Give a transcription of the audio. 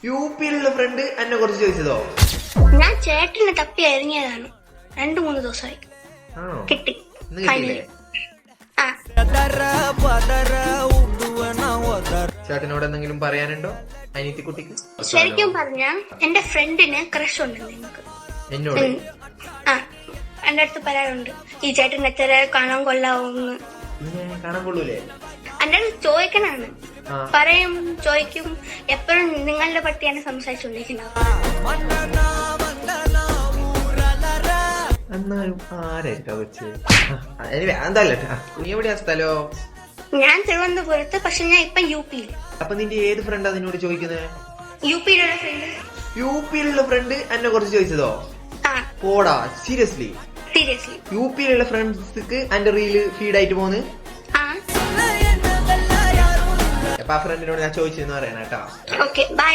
U പിയിലുള്ള front എന്നെ കുറിച്ച് ചോദിച്ചതോ? ഞാൻ ചേട്ടനെ തപ്പി ഇറങ്ങിയതാണ്. 2-3 ദിവസമായി. ആണോ? കിട്ടി. ഇന്ന് കിട്ടിയില്ലേ? ആ ചേട്ടനോട് എന്തെങ്കിലും പറയാനുണ്ടോ അനിയത്തി കുട്ടിക്ക്? ശരിക്കും പറഞ്ഞ എന്റെ ഫ്രണ്ടിന് ക്രഷ് ഉണ്ട് നിങ്ങൾക്ക്. എന്നോട്? ആ എന്റെ അടുത്ത് പറയാറുണ്ട് ഈ ചേട്ടൻ എത്ര കാണാൻ കൊള്ളാവുന്ന്. കാണാൻ കൊള്ളൂലേ? എന്റെ അടുത്ത് ചോദിക്കണാണ്. ആ. പറയും, ചോദിക്കും. എപ്പോഴും നിങ്ങളുടെ പറ്റിയാണ് സംസാരിച്ചുകൊണ്ടിരിക്കുന്നത്. എന്നാലും ആരായിരിക്കും വെച്ച്? എന്താല്ല നീ എവിടെയാ സ്ഥലോ? ഞാൻ തിരുവനന്തപുരത്ത്, പക്ഷെ ഞാൻ ഇപ്പൊ UP-യിൽ. അപ്പൊ നിന്റെ ഏത് ഫ്രണ്ടാ നിന്നോട് ചോദിക്കുന്നത്? UP-യിലുള്ള ഫ്രണ്ട്. യു പിയിലുള്ള ഫ്രണ്ട് എന്നെ കുറിച്ച് ചോദിച്ചതോ? ആ പോടാ, സീരിയസ്ലി? സീരിയസ്ലി. യു പിയിലുള്ള ഫ്രണ്ട്സ്ക്ക് എന്റെ റീല് ഫീഡായിട്ട് പോന്ന്? ആ അപ്പൊ ആ ഫ്രണ്ടിനോട് ഞാൻ ചോദിച്ചെന്ന് പറയണ കേട്ടാ. Okay bye.